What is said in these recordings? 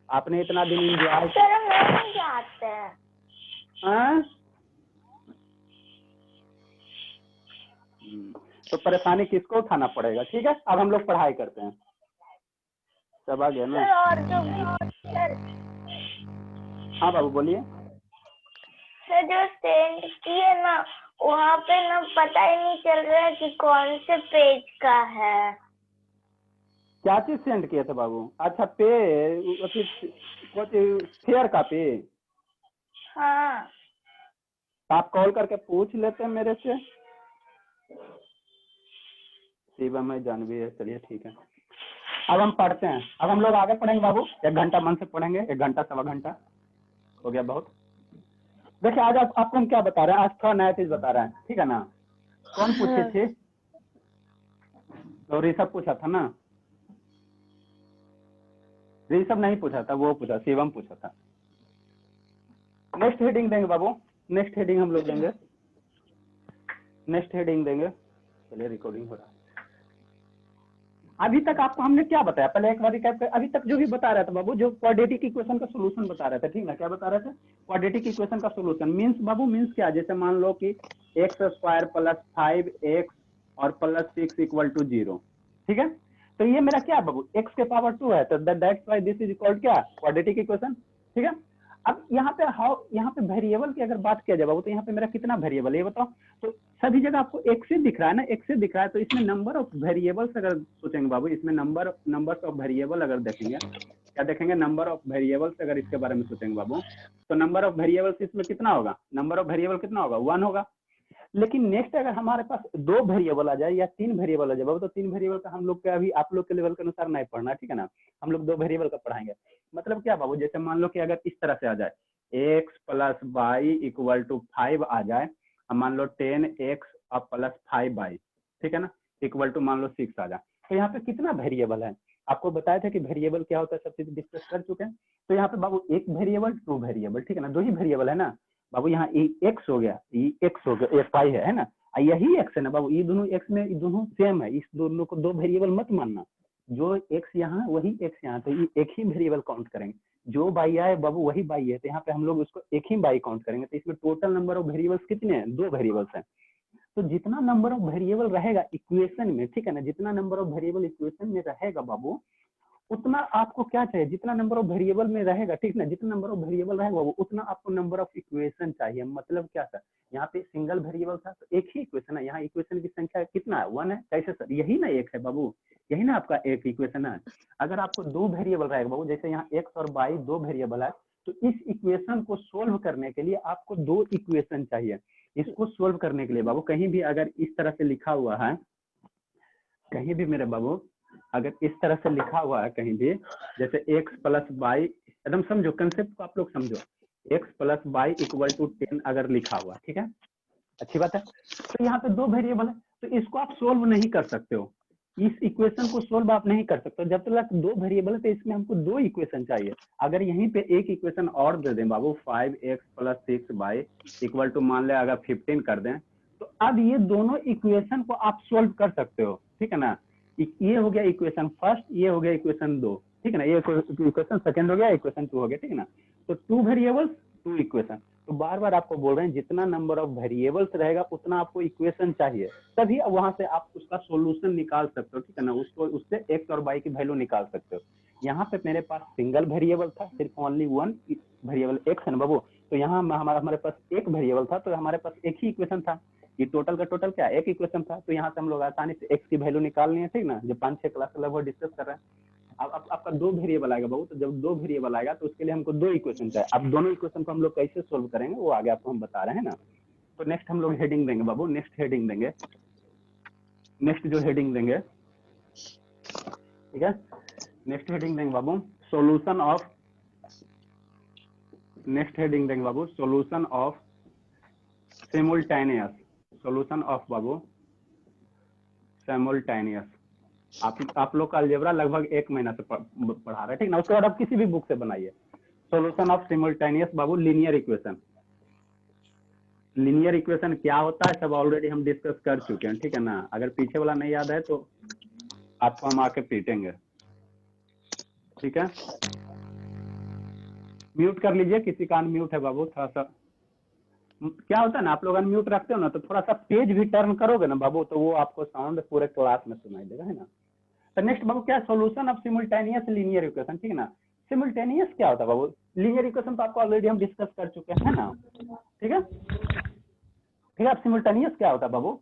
आपने इतना दिन एंजॉय सर हम नहीं जाते हैं। तो परेशानी किसको उठाना पड़ेगा। ठीक है, अब हम लोग पढ़ाई करते हैं। सब आ गया ना। सर और जो सर हाँ बाबू बोलिए। सर जो सेंड किए ना वहाँ पे ना पता ही नहीं चल रहा है कि कौन से पेज का है। क्या चीज सेंड किए थे बाबू। अच्छा पे फेयर का पे। हाँ आप कॉल करके पूछ लेते हैं मेरे से। शिवम है, जानवी है, चलिए ठीक है। अब हम पढ़ते हैं। अब हम लोग आगे पढ़ेंगे बाबू। 1 घंटा मन से पढ़ेंगे, 1 घंटा सवा घंटा हो गया बहुत। देखिए आज आपको हम क्या बता रहे हैं, आज थोड़ा नया चीज बता रहे हैं, ठीक है ना। कौन पूछी थी, तो ऋषभ पूछा था ना। ऋषभ नहीं पूछा था, वो पूछा, शिवम पूछा था। नेक्स्ट हेडिंग देंगे बाबू, नेक्स्ट हेडिंग हम लोग देंगे, नेक्स्ट हेडिंग देंगे। चलिए रिकॉर्डिंग हो रहा है। अभी तक आपको हमने क्या बताया, पहले एक बार रिकैप कर। अभी तक जो भी बता रहा था बाबू, जो क्वाड्रेटिक इक्वेशन का सॉल्यूशन बता रहे थे, ठीक ना। क्या बता रहे थे, क्वाड्रेटिक इक्वेशन का सॉल्यूशन मींस बाबू, मींस क्या, जैसे मान लो कि x² + 5x और +6 = 0, ठीक है। तो ये मेरा क्या बाबू, x के पावर 2 है, तो that's why this is equal क्या, क्वाड्रेटिक इक्वेशन, ठीक है। अब यहाँ पे वेरिएबल की अगर बात किया जाए बाबू, तो यहाँ पे मेरा कितना वेरिएबल है ये बताओ। तो सभी जगह आपको एक से दिख रहा है ना, एक से दिख रहा है। तो इसमें नंबर ऑफ वेरिएबल्स अगर सोचेंगे बाबू, इसमें नंबर्स ऑफ वेरिएबल अगर देखेंगे, क्या देखेंगे, नंबर ऑफ वेरिएबल्स अगर इसके बारे में सोचेंगे बाबू, तो नंबर ऑफ वेरिएबल्स इसमें कितना होगा, नंबर ऑफ वेरिएबल कितना होगा, 1 होगा। लेकिन नेक्स्ट अगर हमारे पास 2 वेरिएबल आ जाए या 3 वेरिएबल आ जाए बाबू, तो 3 वेरिएबल का हम लोग का अभी आप लोग के लेवल के अनुसार नहीं पढ़ना, ठीक है ना। हम लोग 2 वेरिएबल का पढ़ाएंगे। मतलब क्या बाबू, जैसे मान लो कि अगर इस तरह से आ जाए, x + y = 5 आ जाए, मान लो 10x + 5y, ठीक है ना, इक्वल टू मान लो 6 आ जाए। तो यहाँ पे कितना वेरिएबल है, आपको बताया था कि वेरिएबल क्या होता है, सब चीज डिस्कस कर चुके हैं। तो यहाँ पे बाबू एक वेरिएबल, 2 वेरिएबल, ठीक है ना, 2 ही वेरिएबल है ना बाबू। यहाँ x हो गया, ये x हो गया, ये पाई है ना, यही x है ना बाबू। ये दोनों x में, ये दोनों सेम है, इस दोनों को 2 वेरिएबल मत मानना। जो x यहाँ वही x यहाँ, तो ये एक ही वेरिएबल काउंट करेंगे। जो बाई आए बाबू वही बाई है, तो यहाँ पे हम लोग उसको एक ही बाई काउंट करेंगे। तो इसमें टोटल नंबर ऑफ वेरिएबल्स कितने हैं, 2 वेरिएबल्स हैं। तो जितना नंबर ऑफ वेरिएबल रहेगा इक्वेशन में, ठीक है ना, जितना नंबर ऑफ वेरिएबल इक्वेशन में रहेगा बाबू, उतना आपको क्या चाहिए, जितना नंबर ऑफ वेरिएबल में रहेगा, ठीक ना, जितना नंबर ऑफ वेरिएबल रहेगा वो उतना आपको नंबर ऑफ इक्वेशन चाहिए। मतलब क्या सर, यहाँ पे सिंगल वेरिएबल था तो एक ही इक्वेशन है, यहाँ इक्वेशन की संख्या कितना है, 1 है। कैसे सर, यही ना एक है बाबू, यही ना आपका एक इक्वेशन है। अगर आपको 2 वेरिएबल रहेगा बाबू, जैसे यहाँ x और y 2 वेरिएबल है, तो इस इक्वेशन को सोल्व करने के लिए आपको 2 इक्वेशन चाहिए। इसको सोल्व करने के लिए बाबू, कहीं भी अगर इस तरह से लिखा हुआ है, कहीं भी मेरे बाबू अगर इस तरह से लिखा हुआ है कहीं भी, जैसे x + y, एकदम समझो कंसेप्ट को, आप लोग समझो, x + y = 10 अगर लिखा हुआ, ठीक है, अच्छी बात है। तो यहाँ पे 2 वेरिएबल है, तो इसको आप सोल्व नहीं कर सकते हो, इस इक्वेशन को सोल्व आप नहीं कर सकते जब तक 2 वेरिएबल है। तो इसमें हमको 2 इक्वेशन चाहिए। अगर यहीं पे एक इक्वेशन और दे दें बाबू, 5x + 6y = मान ले अगर 15 कर दें, तो अब ये दोनों इक्वेशन को आप सोल्व कर सकते हो, ठीक है ना। ये हो गया इक्वेशन फर्स्ट, ये हो गया इक्वेशन 2, ठीक है ना, ये इक्वेशन सेकंड हो गया, इक्वेशन 2 हो गया, ठीक है ना। तो 2 वेरिएबल्स 2 इक्वेशन। तो बार बार आपको बोल रहे हैं, जितना नंबर ऑफ वेरिएबल्स रहेगा उतना आपको इक्वेशन चाहिए, तभी वहां से आप उसका सॉल्यूशन निकाल सकते हो, ठीक है ना। उसको उससे x और y की वैल्यू निकाल सकते हो। यहाँ पे मेरे पास सिंगल वेरिएबल था, सिर्फ ओनली 1 वेरिएबल x है ना बाबू। तो यहाँ हमारे पास एक वेरिएबल था, तो हमारे पास एक ही इक्वेशन था। ये टोटल का टोटल क्या, एक इक्वेशन था। तो यहाँ से हम लोग आसानी से x की वैल्यू निकाल लिए, ठीक ना, जो 5-6 क्लास लगभग डिस्कस कर रहे हैं। अब आपका 2 वेरिएबल आएगा बाबू, तो जब 2 वेरिएबल आएगा तो उसके लिए हमको 2 इक्वेशन चाहिए। अब दोनों इक्वेशन को हम लोग कैसे सोल्व करेंगे वो आगे आपको हम बता रहे हैं ना। तो नेक्स्ट हम लोग हेडिंग देंगे बाबू, नेक्स्ट हेडिंग देंगे, नेक्स्ट जो हेडिंग देंगे, ठीक है, नेक्स्ट हेडिंग देंगे बाबू सॉल्यूशन ऑफ, नेक्स्ट हेडिंग देंगे बाबू solution of simultaneous, solution of Babu simultaneous. आप लोग का अलजेब्रा लगभग 1 महीना से पढ़ा रहे हैं, ठीक ना। उसके बाद आप किसी भी बुक से बनाइए। सॉल्यूशन ऑफ सिमुल्टेनियस बाबू लीनियर इक्वेशन। लीनियर इक्वेशन क्या होता है सब ऑलरेडी हम डिस्कस कर चुके हैं, ठीक है ना। अगर पीछे वाला नहीं याद है तो आपको हम आके पीटेंगे, ठीक है। म्यूट कर लीजिए, किसी का अनम्यूट है बाबू, थोड़ा सा क्या होता है ना, आप लोग अनम्यूट रखते हो ना तो थोड़ा सा पेज भी टर्न करोगे ना बाबू, तो वो आपको साउंड पूरे क्लास में सुनाई देगा, है ना। तो नेक्स्ट बाबू क्या, solution of simultaneous linear equation, ठीक है ना। सिमुल्टेनियस क्या होता है बाबू, लीनियर इक्वेशन तो आपको ऑलरेडी हम डिस्कस कर चुके हैं ना, ठीक है। ठीक है, अब सिमुल्टेनियस क्या होता है बाबू,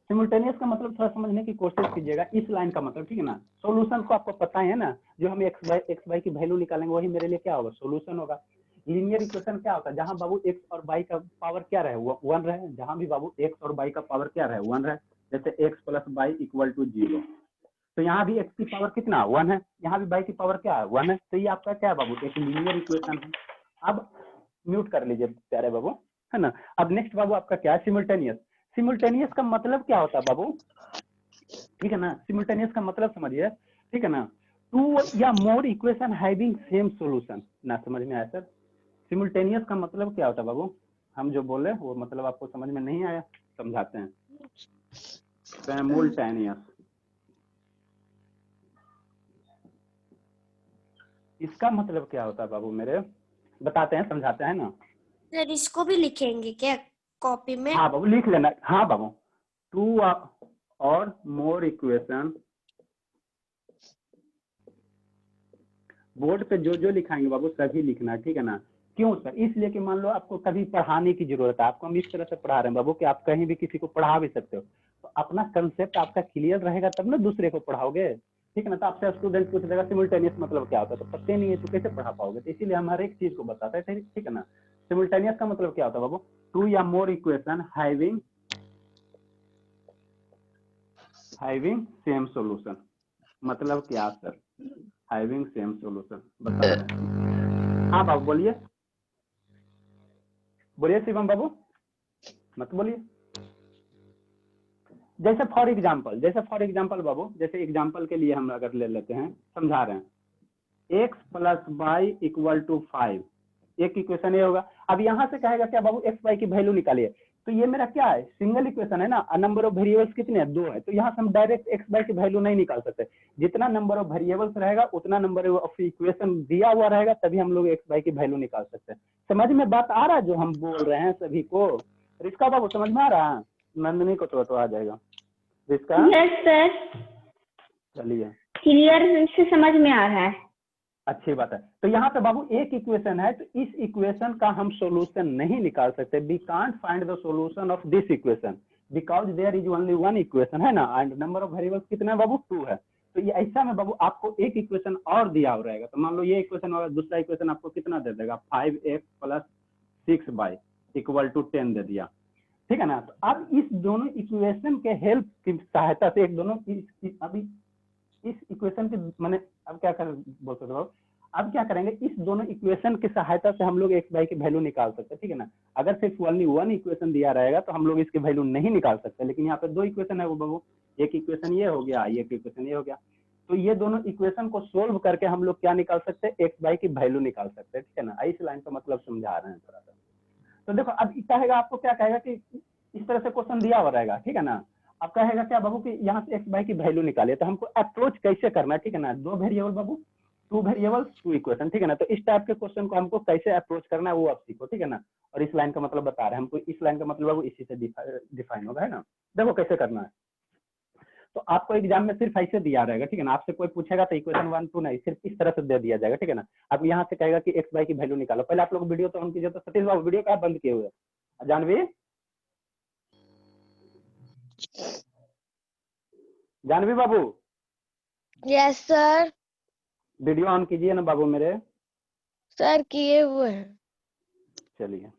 सिमुल्टेनियस का मतलब थोड़ा समझने की कोशिश कीजिएगा, इस लाइन का मतलब, ठीक है ना। सोल्यूशन को आपको पता है ना, जो हम एक्स बाई की वैल्यू निकालेंगे वही मेरे लिए क्या होगा, सोल्यूशन होगा। लीनियर इक्वेशन क्या होता है, जहां बाबू एक्स और वाई का पावर क्या रहे, वन रहे, जहां भी बाबू एक्स और वाई का पावर क्या रहे, वन रहे, जैसे X plus Y equal to 0, तो यहाँ भी एक्स की पावर कितना, वन है, यहाँ भी वाई की पावर क्या है, वन है, तो ये आपका क्या है बाबू, एक लीनियर इक्वेशन है। अब म्यूट कर लीजिए प्यारे बाबू, है ना। अब नेक्स्ट बाबू आपका क्या है, सिमुल्टेनियस। सिमुल्टेनियस का मतलब क्या होता है बाबू, ठीक है ना, सिमुल्टेनियस का मतलब समझिए, ठीक है ना, टू या मोर इक्वेशन हैविंग सेम सॉल्यूशन, ना समझ में आया सर। सिमुल्टेनियस का मतलब क्या होता है बाबू, हम जो बोले वो मतलब आपको समझ में नहीं आया, समझाते हैं। सिमुल्टेनियस, इसका मतलब क्या होता है बाबू मेरे, बताते हैं, समझाते हैं ना। सर इसको भी लिखेंगे क्या कॉपी में? हाँ बाबू लिख लेना, हाँ बाबू, टू और मोर इक्वेशन, बोर्ड पे जो जो लिखाएंगे बाबू सभी लिखना, ठीक है ना। क्यों सर, इसलिए कि मान लो आपको कभी पढ़ाने की जरूरत है, आपको हम इस तरह से पढ़ा रहे हैं बाबू कि आप कहीं भी किसी को पढ़ा भी सकते हो, तो अपना कंसेप्ट आपका क्लियर रहेगा तब ना दूसरे को पढ़ाओगे, ठीक है ना। तो आपसे स्टूडेंट पूछ देगा सिमुल्टेनियस मतलब क्या होता है, तो पता नहीं है तो कैसे पढ़ा पाओगे, तो इसीलिए हम हर एक चीज को बताते हैं, ठीक है ना। सिमुल्टेनियस का मतलब क्या होता है बाबू, टू या मोर इक्वेशन हैविंग सेम सॉल्यूशन, मतलब क्या सर, हैविंग सेम सॉल्यूशन बता रहे हैं। हाँ बाबू बोलिए, बोलिए शिवम बाबू, मत बोलिए। जैसे फॉर एग्जाम्पल बाबू, जैसे एग्जाम्पल के लिए हम अगर ले लेते हैं, समझा रहे हैं, X plus Y equal to 5, एक इक्वेशन ये होगा। अब यहाँ से कहेगा क्या बाबू, एक्स वाई की वैल्यू निकालिए, तो ये मेरा क्या है, सिंगल इक्वेशन है ना, नंबर ऑफ वेरिएबल्स कितने हैं, 2 है, तो यहाँ से हम डायरेक्ट एक्स वाई की वैल्यू नहीं निकाल सकते, जितना नंबर ऑफ वेरिएबल्स रहेगा उतना नंबर ऑफ इक्वेशन दिया हुआ रहेगा, तभी हम लोग एक्स वाई की वैल्यू निकाल सकते हैं। समझ में बात आ रहा है जो हम बोल रहे हैं सभी को, रिश्का बाबू समझ में आ रहा है, नंदनी को तो आ जाएगा, रिश्का। यस सर, चलिए क्लियर से समझ में आ रहा है। अच्छी बात है। तो यहाँ पे बाबू एक इक्वेशन है, तो इस इक्वेशन का हम सॉल्यूशन नहीं निकाल सकते, we can't find the solution of this equation because there is only one equation, है ना, एंड नंबर ऑफ वेरिएबल्स कितना है बाबू, 2 है। तो ये ऐसा में बाबू आपको एक इक्वेशन और दिया हो रहेगा, तो मान लो ये इक्वेशन और दूसरा इक्वेशन आपको कितना दे देगा, 5x plus 6y equal to 10 दे दिया, ठीक है ना। तो अब इस दोनों इक्वेशन के हेल्प की सहायता से, एक दोनों अभी इस इक्वेशन के मैंने अब क्या कर बोल सकते हो, अब क्या करेंगे, इस दोनों इक्वेशन की सहायता से हम लोग एक्स वाई की वैल्यू निकाल सकते हैं, ठीक है ना। अगर सिर्फ ओनली वन इक्वेशन दिया रहेगा तो हम लोग इसकी वैल्यू नहीं निकाल सकते, लेकिन यहाँ पे 2 इक्वेशन है वो बाबू, एक इक्वेशन ये हो गया, एक इक्वेशन ये हो गया, तो ये दोनों इक्वेशन को सोल्व करके हम लोग क्या निकाल सकते हैं, एक्स वाई की वैल्यू निकाल सकते हैं, ठीक है ना। इस लाइन का मतलब समझा रहे हैं थोड़ा सा। तो देखो अब कहेगा, आपको क्या कहेगा कि इस तरह से क्वेश्चन दिया हुआ रहेगा, ठीक है ना। अब कहेगा क्या बाबू कि यहाँ से एक्स वाई की वैल्यू निकालिए, तो हमको अप्रोच कैसे करना है, ठीक है ना, 2 वेरिएबल बाबू, 2 वेरिएबल्स 2 इक्वेशन, ठीक है ना। तो इस टाइप के क्वेश्चन को हमको कैसे अप्रोच करना है वो आप सीखो, ठीक है ना। और इस लाइन का मतलब बता रहे हैं हमको, इस लाइन का मतलब बाबू इसी से डिफाइन होगा, है ना। देखो कैसे करना है, तो आपको एग्जाम में सिर्फ ऐसे दिया रहेगा, ठीक है ना, आपसे कोई पूछेगा तो इक्वेशन 1 2 नहीं, सिर्फ इस तरह से दे दिया जाएगा, ठीक है ना। अब यहाँ से कहेगा कि एक्स वाई की वैल्यू निकालो, पहले आप लोग वीडियो तो ऑन कीजिए, तो सतीश बाबू वीडियो क्या बंद किए हुए, जानवी जानवी बाबू, यस सर। वीडियो ऑन कीजिए ना बाबू मेरे, सर किए हुए हैं। चलिए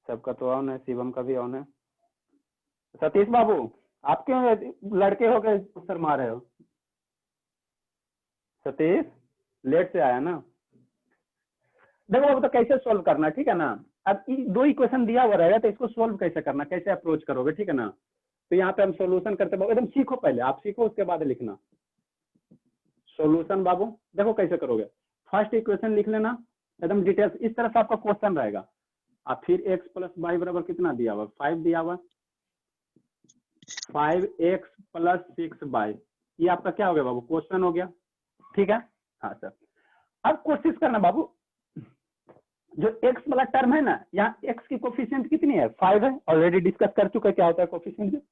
सबका तो ऑन है, शिवम का भी ऑन है। सतीश बाबू आप क्यों लड़के हो गए उत्तर मार रहे हो, सतीश लेट से आया ना। देखो अब तो कैसे सोल्व करना, ठीक है ना। अब 2 इक्वेशन दिया हुआ रहेगा, तो इसको सोल्व कैसे करना, कैसे अप्रोच करोगे, ठीक है ना। तो यहाँ पे हम सोल्यूशन करते बाबू, एकदम सीखो, पहले आप सीखो उसके बाद लिखना सोल्यूशन बाबू। देखो कैसे करोगे, फर्स्ट इक्वेशन लिख लेना एकदम डिटेल्स, इस तरह से आपका क्वेश्चन रहेगा। अब फिर x प्लस वाई बराबर कितना दिया हुआ, 5 दिया हुआ, 5x प्लस 6y, ये आपका क्या हो गया बाबू, क्वेश्चन हो गया, ठीक है। हाँ सर, अब कोशिश करना बाबू, जो x वाला टर्म है ना, यहाँ x की कोफिशिएंट कितनी है 5 है, ऑलरेडी डिस्कस कर चुके क्या होता है कोफिशिएंट।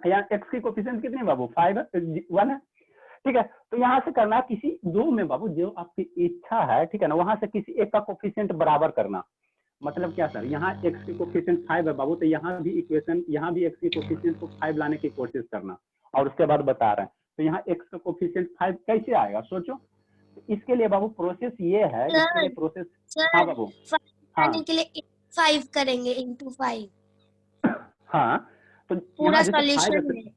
यहाँ x की कोफिशिएंट कितनी है बाबू 5 है, 1 है, ठीक है। तो यहाँ से करना किसी दो में बाबू जो आपकी इच्छा है, ठीक है ना, वहां से किसी एक का कोफिशिएंट बराबर करना। मतलब क्या सर, यहाँ x की कोफिशिएंट 5 है बाबू, तो यहाँ भी इक्वेशन, यहाँ भी x की कोफिशिएंट को 5 लाने की कोशिश करना, और उसके बाद बता रहे हैं। तो यहाँ x का कोफिशिएंट 5 कैसे आएगा सोचो। इसके लिए बाबू प्रोसेस ये है, इसके लिए प्रोसेस, हाँ बाबू, हाँ के लिए 5 करेंगे into 5 हाँ, तो पूरा यहाँ जैसे सॉल्यूशन में।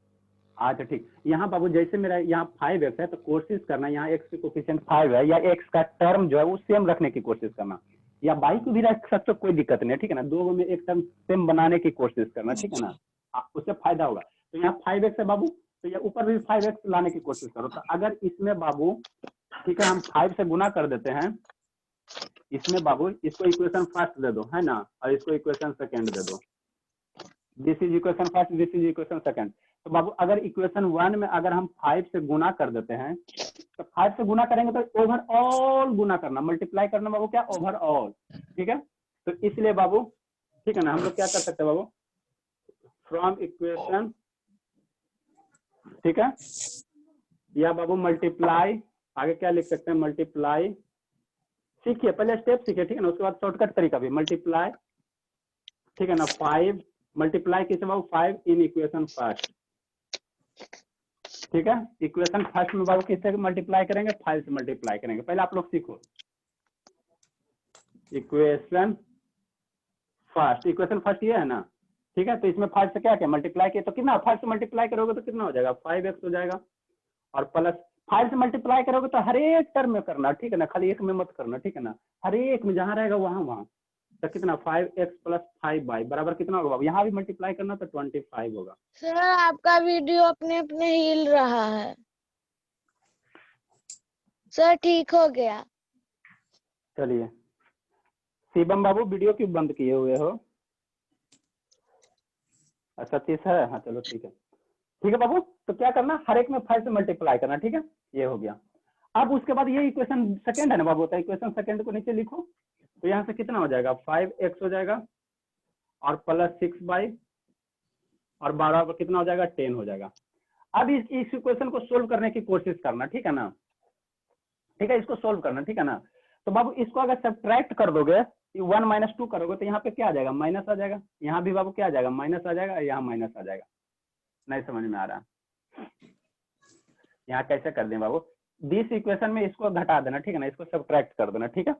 अच्छा ठीक, यहाँ बाबू जैसे मेरा यहाँ 5x है, तो कोशिश करना यहाँ x की कोफिशिएंट 5 है, या x का टर्म जो है वो सेम रखने की कोशिश करना, या y को भी रख सकते हो, कोई दिक्कत नहीं है, ठीक है ना। दो में एक टर्म सेम बनाने की कोशिश करना, ठीक है ना, उससे फायदा होगा। तो यहाँ 5x है बाबू, तो ये ऊपर भी 5x लाने की कोशिश करो। तो अगर इसमें बाबू, ठीक है, हम 5 से गुना कर देते हैं, इसमें बाबू इसको इक्वेशन फर्स्ट दे दो, है ना, और इसको इक्वेशन सेकंड दे दो। This is equation first, this is equation second. तो बाबू अगर इक्वेशन 1 में अगर हम 5 से गुना कर देते हैं, तो 5 से गुना करेंगे तो ओवरऑल गुना करना, मल्टीप्लाई करना बाबू, क्या ओवरऑल, ठीक है। तो इसलिए बाबू, ठीक है ना, हम लोग क्या कर सकते हैं बाबू, फ्रॉम इक्वेशन, ठीक है, या बाबू मल्टीप्लाई, आगे क्या लिख सकते हैं, मल्टीप्लाई, सीखिए पहले स्टेप सीखिए, ठीक है ना, उसके बाद शॉर्टकट तरीका भी, मल्टीप्लाई, ठीक है ना, 5 मल्टीप्लाई किसे बाबू 5 इन इक्वेशन फर्स्ट, ठीक है। इक्वेशन फर्स्ट में बाबू किससे मल्टीप्लाई करेंगे, 5 से मल्टीप्लाई करेंगे। पहले आप लोग सीखो इक्वेशन फर्स्ट, इक्वेशन फर्स्ट ये है ना, ठीक है। तो इसमें 5 से क्या क्या मल्टीप्लाई किया, तो कितना 5 से मल्टीप्लाई करोगे तो कितना हो जाएगा 5x हो जाएगा, और प्लस 5 से मल्टीप्लाई करोगे तो हर एक टर्म में करना, ठीक है ना, खाली एक में मत करना, ठीक है ना, हर एक में जहां रहेगा वहां वहां। तो कितना 5x प्लस 5y बराबर कितना होगा, यहाँ भी मल्टीप्लाई करना तो 25 होगा। सर आपका वीडियो अपने अपने हिल रहा है। सर ठीक हो गया। चलिए शिवम बाबू वीडियो क्यों बंद किए हुए हो, अच्छा चीज है, हाँ चलो ठीक है, ठीक है बाबू। तो क्या करना, हर एक में 5 से मल्टीप्लाई करना, ठीक है, ये हो गया। अब उसके बाद ये इक्वेशन सेकंड है ना बाबू, होता है इक्वेशन सेकंड को नीचे लिखो, तो यहाँ से कितना हो जाएगा 5x हो जाएगा, और प्लस 6y, और 12 पर कितना हो जाएगा 10 हो जाएगा। अब इस इक्वेशन को सोल्व करने की कोशिश करना, ठीक है ना, ठीक है, इसको सोल्व करना, ठीक है ना। तो बाबू इसको अगर सब्ट्रैक्ट कर दोगे, 1 - 2 करोगे, तो यहाँ पे क्या आ जाएगा, माइनस आ जाएगा, यहाँ भी बाबू क्या आ जाएगा, माइनस आ जाएगा, यहाँ माइनस आ जाएगा। नहीं समझ में आ रहा, यहाँ कैसे कर दें बाबू, दिस इक्वेशन में इसको घटा देना, ठीक है ना, इसको सब्ट्रैक्ट कर देना, ठीक है।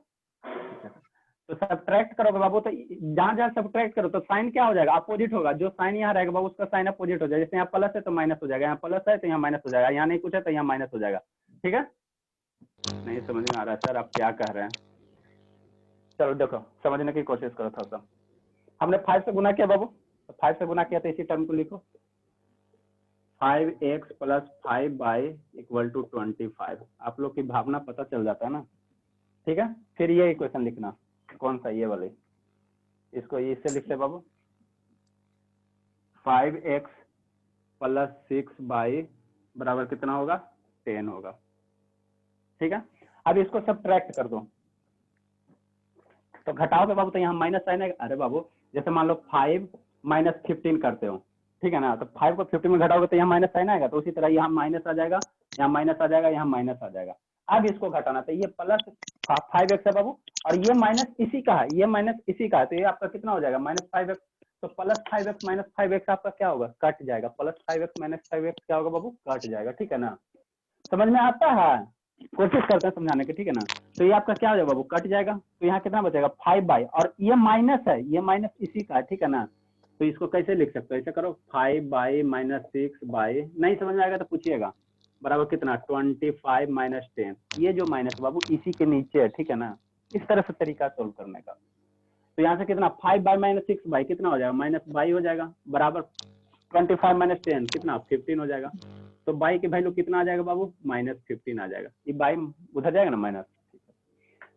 तो सब्ट्रैक्ट करोगे बाबू, तो जहां जहां सब्ट्रैक्ट करो तो साइन क्या हो जाएगा, अपोजिट होगा, जो साइन यहाँ रहेगा बाबू उसका साइन अपोजिट हो जाएगा। जैसे यहाँ प्लस है तो माइनस हो जाएगा, यहाँ प्लस है तो यहाँ माइनस हो जाएगा, यहाँ नहीं कुछ है तो यहाँ माइनस हो जाएगा, ठीक है। नहीं समझ में आ रहा है सर आप क्या कह रहे हैं, चलो देखो समझने की कोशिश करो थोड़ा सा। हमने 5 से गुना किया बाबू, तो 5 से गुना किया तो इसी टर्म को लिखो, 5x plus 5y equal to 25। आप लोग की भावना पता चल जाता है ना, ठीक है। फिर ये इक्वेशन लिखना, कौन सा, ये वाले, इसको इससे लिखते बाबू, 5x प्लस 6y बराबर कितना होगा 10 होगा, ठीक है। अब इसको सब्ट्रैक्ट कर दो, तो घटाओगे बाबू तो यहाँ माइनस साइन है। अरे बाबू जैसे मान लो 5 माइनस 15 करते हो, ठीक है ना, तो 5 को 15 में घटाओगे तो यहाँ माइनस साइन आएगा, तो उसी तरह यहाँ माइनस आ जाएगा, यहाँ माइनस आ जाएगा, यहाँ माइनस आ जाएगा। अब इसको घटाना, तो ये प्लस 5x है बाबू, और ये माइनस इसी का है, ये माइनस इसी का है, तो ये आपका कितना हो जाएगा -5x। तो प्लस 5x माइनस 5x आपका क्या होगा, कट जाएगा, प्लस 5x माइनस 5x क्या होगा बाबू, कट जाएगा, ठीक है ना। समझ में आता है, कोशिश करते हैं समझाने की, ठीक है ना। तो ये आपका क्या हो जाएगा बाबू, कट जाएगा, तो यहाँ कितना बचेगा 5y, और ये माइनस है, ये माइनस इसी का है, ठीक है ना। तो इसको कैसे लिख सकते हो, ऐसे करो 5y माइनस 6y, नहीं समझ में आएगा तो पूछिएगा, बराबर कितना 25 माइनस 10, ये जो माइनस बाबू इसी के नीचे है, ठीक है ना। इस तरह से तरीका सोल्व करने का। तो यहाँ से कितना 5y माइनस 6y कितना हो जाएगा, माइनस y हो जाएगा, बराबर 25 माइनस 10 कितना 15 हो जाएगा। तो y की वैल्यू कितना आ जाएगा बाबू, -15 आ जाएगा, ये y उधर जाएगा ना माइनस।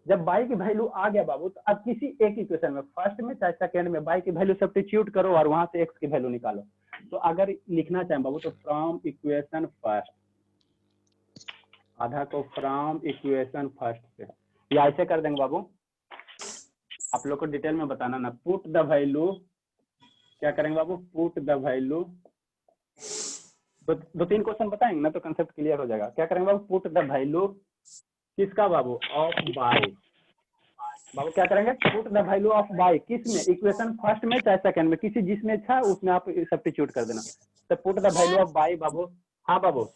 जब y की वैल्यू आ गया बाबू, तो अब किसी एक इक्वेशन में, फर्स्ट में चाहे सेकंड में, y की वैल्यू सब्स्टिट्यूट करो और वहां से x की वैल्यू निकालो। तो अगर लिखना चाहें बाबू तो फ्रॉम इक्वेशन फर्स्ट, आधा को फ्रॉम इक्वेशन फर्स्ट से, या ऐसे कर देंगे बाबू, आप लोग को डिटेल में बताना ना। पुट द वैल्यू, क्या करेंगे बाबू, पुट द वैल्यू, दो तीन क्वेश्चन बताएंगे ना तो कंसेप्ट क्लियर हो जाएगा। क्या करेंगे बाबू, पुट द वैल्यू किसका बाबू, ऑफ बाय। बाबू क्या करेंगे, put the value of by, किस में, इक्वेशन फर्स्ट में चाहे सेकंड में, किसी जिसमें इच्छा उसमें आप सब्स्टिट्यूट कर देना। तो put the value of by बाबू। हाँ बाबू,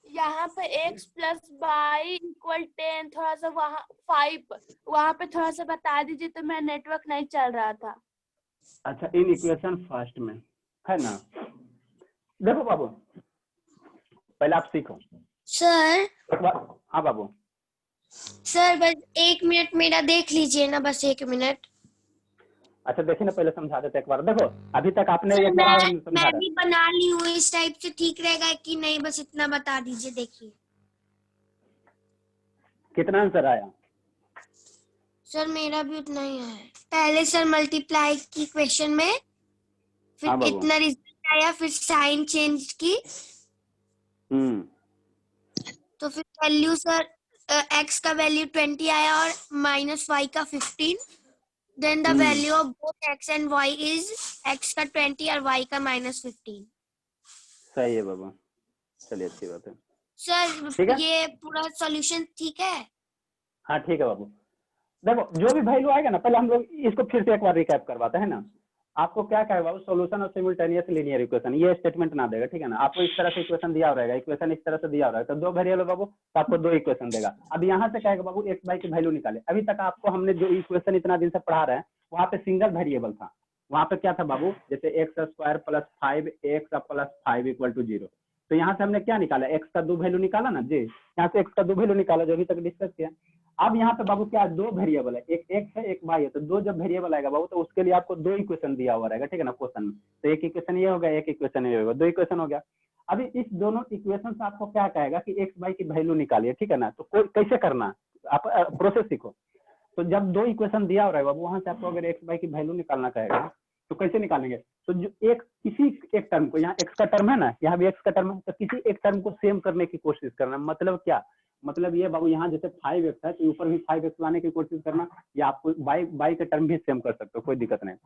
यहाँ पे x प्लस बाई इक्वल 10, थोड़ा सा वहाँ 5, वहाँ पे थोड़ा सा बता दीजिए, तो मेरा नेटवर्क नहीं चल रहा था। अच्छा, इन इक्वेशन फर्स्ट में है ना। देखो बाबू, पहले आप सीखो सर। एक बार। हाँ बाबू, सर बस 1 मिनट मेरा देख लीजिए ना, बस 1 मिनट। अच्छा देखिए ना, पहले समझा देते एक बार। देखो अभी तक आपने सर एक बार मैं समझा भी बना ली हूँ, इस टाइप से ठीक रहेगा कि नहीं, बस इतना बता दीजिए। देखिए कितना आंसर आया। सर मेरा भी उतना ही है। पहले सर मल्टीप्लाई की क्वेश्चन में, फिर हाँ बाबू। इतना रिजल्ट आया, फिर साइन चेंज की, तो फिर वैल्यू सर x का वैल्यू 20 आया और माइनस y का 15। Then the value of both x and y is x का 20 और y का -15। सही है बाबू, चलिए अच्छी बात है। सर ठीक है? ये पूरा सॉल्यूशन ठीक है? हाँ ठीक है बाबू। देखो जो भी वैल्यू आएगा ना, पहले हम लोग इसको फिर से एक बार रिकैप करवाते हैं ना। आपको क्या कहेगा बाबू, solution of simultaneous linear equation, ये स्टेटमेंट ना देगा, ठीक है ना। आपको इस तरह से इक्वेशन दिया रहेगा, इक्वेशन इस तरह से दिया रहेगा, तो दो वेरिएबल बाबू, तो आपको दो इक्वेशन देगा। अब यहाँ से कहेगा बाबू एक्स वाई की वैल्यू निकाले। अभी तक आपको हमने जो इक्वेशन इतना दिन से पढ़ा रहे हैं, वहाँ पे सिंगल वेरिएबल था। वहाँ पे क्या था बाबू, जैसे X square plus 5 X plus 5 equal to 0। तो यहाँ से हमने क्या निकाला, एक्स का दो वैल्यू निकाला ना जी, यहाँ से एक्स का दो वैल्यू निकाला जो अभी तक डिस्कस किया। अब यहाँ पे बाबू क्या, दो वेरिएबल है, एक एक्स है एक वाई है, तो दो जब वेरिएबल आएगा बाबू तो उसके लिए आपको दो इक्वेशन दिया हुआ रहेगा, ठीक है ना, क्वेश्चन में। तो एक इक्वेशन ये हो गया, एक इक्वेशन ये होगा, दो इक्वेशन हो गया। अभी इस दोनों इक्वेशन से आपको क्या कहेगा कि एक्स वाई की वैल्यू निकालिए, ठीक है ना। तो कैसे करना, आप प्रोसेस सीखो। तो जब दो इक्वेशन दिया हो रहा है बाबू, वहां से आपको अगर एक्स वाई की वैल्यू निकालना कहेगा तो कैसे निकालेंगे। तो जो एक किसी एक टर्म को, यहाँ एक्स का टर्म है ना, यहाँ भी एक्स का टर्म है, तो किसी एक टर्म को सेम करने की कोशिश करना। मतलब क्या, मतलब ये बाबू, यहाँ जैसे 5x है तो ऊपर भी 5x लाने की कोशिश करना, या आपको बाई का टर्म भी सेम कर सकते हो, कोई दिक्कत नहीं।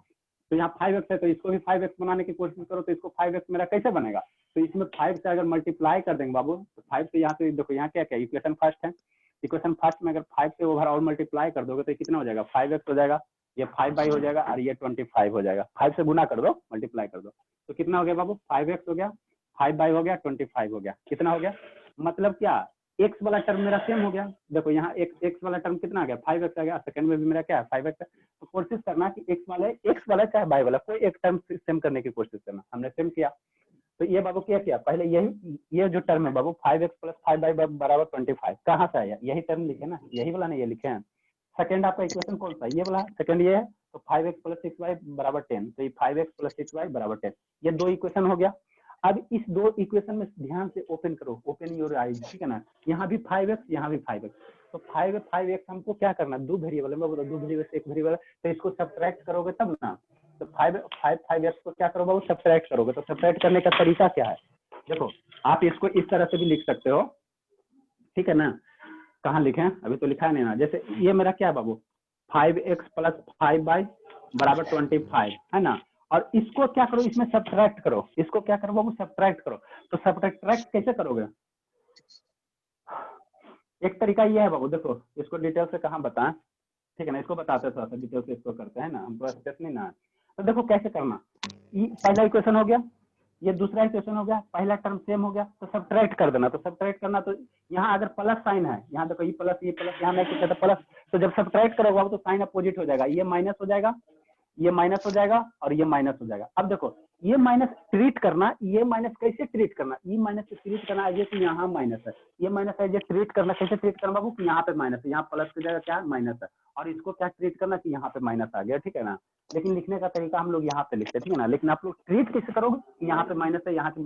तो यहाँ 5x है तो इसको भी 5x बनाने की कोशिश करो, तो इसको 5x मेरा कैसे बनेगा, तो इसमें 5 से अगर मल्टीप्लाई कर देंगे बाबू, तो 5 से यहाँ से देखो, यहाँ क्या क्या इक्वेशन फर्स्ट है, इक्वेशन फर्स्ट में अगर 5 से ओवरऑल मल्टीप्लाई कर दोगे तो कितना हो जाएगा, 5x हो जाएगा, ये 5 हो जाएगा और ये 25 हो जाएगा। 5 से गुना कर दो, मल्टीप्लाई कर दो, तो कितना हो गया बाबू, 5x हो गया, 5 हो गया, 25 हो गया, कितना हो गया। मतलब क्या, एक्स वाला टर्म मेरा सेम हो गया। देखो यहाँ एक्स वाला टर्म कितना आ गया, 5x आ गया, सेकंड में भी मेरा क्या है 5x है। तो कोशिश करना कि एक्स वाला चाहे वाई वाला, कोई एक टर्म सेम करने की कोशिश करना। हमने सेम किया, तो ये बाबू क्या किया, पहले यही ये जो टर्म है बाबू 5x प्लस 5y बराबर 25, कहाँ से आया, यही टर्म लिखे ना, यही वाला नहीं ये लिखे हैं। सेकंड आपका इक्वेशन कौन सा, ये वाला सेकंड ये है, तो 5x प्लस 6y बराबर 10, तो ये 5x प्लस 6y बराबर 10, ये दो इक्वेशन हो गया। अब इस दो इक्वेशन में ध्यान से ओपन करो, ओपन योर आईज, ठीक है ना। यहाँ भी 5x, यहाँ भी 5x, तो 5x हमको क्या करना, दो वेरिएबल है, दो वेरिएबल से एक वेरिएबल, तो इसको सब्ट्रैक्ट करोगे तब ना। तो 5x को क्या करोगे, सब्ट्रैक्ट करोगे। तो सब्ट्रैक्ट करने का तरीका क्या है, देखो आप इसको इस तरह से भी लिख सकते हो, ठीक है ना। कहाँ लिखे हैं, अभी तो लिखा है नहीं ना। जैसे ये मेरा क्या है बाबू, 5x प्लस 5y बराबर 25 है ना, और इसको क्या करो, इसमें सब्ट्रैक्ट करो, इसको क्या करो बाबू, सब्ट्रैक्ट करो। तो सब्ट्रैक्ट कैसे करोगे, एक तरीका ये है बाबू, देखो इसको डिटेल से कहाँ बताएं, ठीक है ना, इसको बताते थोड़ा सा डिटेल से, इसको करते हैं ना हम, पूरा स्टेप नहीं ना। तो देखो कैसे करना, पहला इक्वेशन हो गया, ये दूसरा इक्वेशन हो गया, पहला टर्म सेम हो गया, तो सब्ट्रैक्ट कर देना। तो सब्ट्रैक्ट करना, तो यहाँ अगर प्लस साइन है, यहाँ देखो ये प्लस, यहाँ मैं क्या प्लस, तो जब सब्ट्रैक्ट करोगे तो साइन अपोजिट हो जाएगा, ये माइनस हो जाएगा, ये माइनस हो जाएगा और ये माइनस हो जाएगा। अब देखो ये माइनस ट्रीट करना, ये माइनस कैसे ट्रीट करना, ये माइनस से ट्रीट करना है कि यहाँ माइनस है, ये माइनस है, ये ट्रीट करना कैसे ट्रीट करना बाबू, कि यहाँ पे माइनस है, यहाँ प्लस की जगह क्या माइनस है, और इसको क्या ट्रीट करना कि यहाँ पे माइनस आ गया, ठीक है ना। लेकिन लिखने का तरीका हम लोग यहाँ पे लिखते हैं, ठीक है ना। लेकिन आप लोग ट्रीट कैसे करोगे कि यहाँ पे माइनस है, यहाँ पे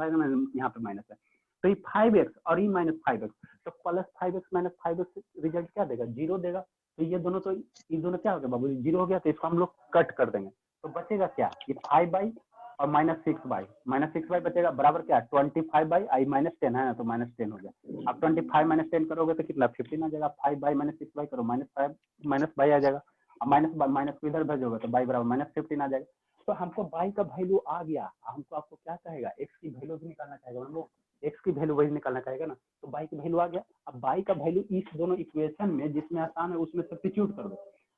यहाँ पे माइनस है, तो ये 5x और ये -5x, तो plus 5x minus 5x result क्या देगा, 0 देगा। तो ये दोनों क्या हो गया बाबू, 0 हो गया, तो इसको हम लोग कट कर देंगे, तो बचेगा क्या, ये 5 और -6y बचेगा बराबर क्या 25/i-10 है ना, तो -10 हो गया। अब 25 - 10 करोगे तो कितना 15 आ जाएगा। 5/-6y करो -5 आ जाएगा। अब माइनस इधर भेजोगे तो y बराबर -15 आ जाएगा। तो हमको y का वैल्यू आ गया, हमको आपको क्या कहेगा x की वैल्यू भी निकालना चाहेगा, हम लोग x की वैल्यू वही निकालना चाहेगा ना, तो y की वैल्यू आ गया। अब y का वैल्यू इस दोनों इक्वेशन में जिसमें आसान है उसमें सब्स्टिट्यूट कर दो।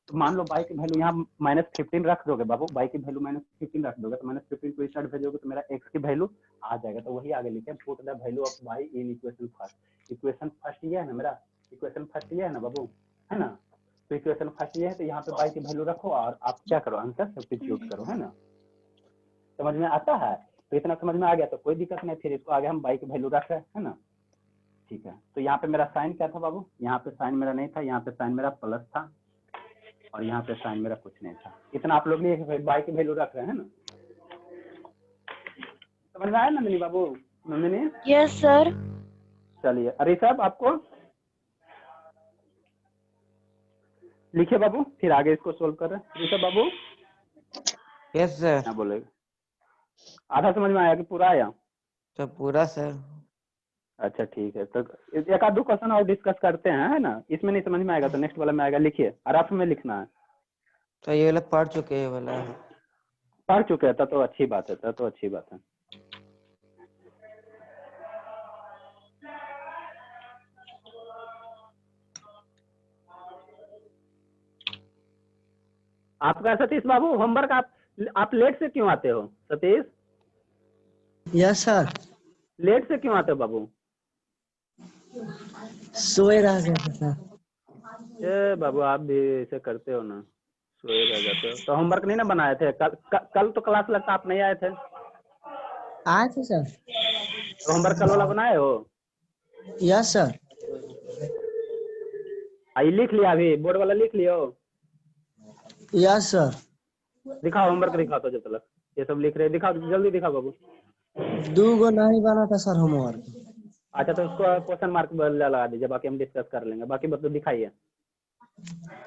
तो मान लो y की वैल्यू यहाँ -15 रख दोगे बाबू, y की वैल्यू -15 रख दोगे तो -15 को इस साइड भेजोगे तो मेरा x की वैल्यू आ जाएगा। तो वही आगे लिखे put the value of y in equation first. Equation first ये है ना मेरा, इक्वेशन फर्स्ट ये है ना बाबू, है ना। तो इक्वेशन फर्स्ट ये है, तो यहाँ पे y की वैल्यू रखो और आप क्या करो आंसर सब्स्टिट्यूट करो, है ना। समझ में आता है? तो इतना समझ में आ गया तो कोई दिक्कत नहीं, फिर इसको आगे हम y की वैल्यू रख रहे हैं, है ना। ठीक है, तो यहाँ पे मेरा साइन क्या था बाबू, यहाँ पे साइन मेरा नहीं था, यहाँ पे साइन मेरा प्लस था और यहाँ पे साइन मेरा कुछ नहीं था। इतना आप लोग y की वैल्यू रख रहे हैं ना। समझ में आया नंदिनी बाबू? Nandini yes sir. चलिए, अरे साहब आपको लिखिए बाबू, फिर आगे इसको सोल्व कर रहे हैं। ऋषभ बाबू यस सर। क्या बोलेगा? आधा समझ में आया कि पूरा आया? तो पूरा सर। अच्छा ठीक है, तो एक आध दो क्वेश्चन और डिस्कस करते हैं, है ना। इसमें नहीं समझ में आएगा तो नेक्स्ट वाला में आएगा। लिखिए, रफ में लिखना है। तो ये वाला पढ़ चुके हैं, वाला पढ़ चुके हैं तो अच्छी बात है, तो अच्छी बात है। आपका सतीश बाबू होमवर्क आप लेट से क्यों आते हो सतीश? Yes sir. लेट से क्यों आते हो बाबू? सोए रह गए थे सर। ए बाबू आप भी ऐसे करते हो ना, सोए रह जाते हो। तो होमवर्क नहीं ना बनाए थे? कल तो क्लास लगता आप नहीं आए थे। आए थे सर। तो होमवर्क कल वाला बनाए हो? Yes sir. आई लिख लिया, अभी बोर्ड वाला लिख लियो? Yes sir. दिखाओ होमवर्क, दिखाओ तो जब तक ये सब लिख रहे, दिखाओ जल्दी दिखाओ बाबू। 2 गो नहीं बना था सर होमवर्क। अच्छा, तो उसको क्वेश्चन मार्क लगा दीजिए, बाकी हम डिस्कस कर लेंगे। बाकी मतलब दिखाइए,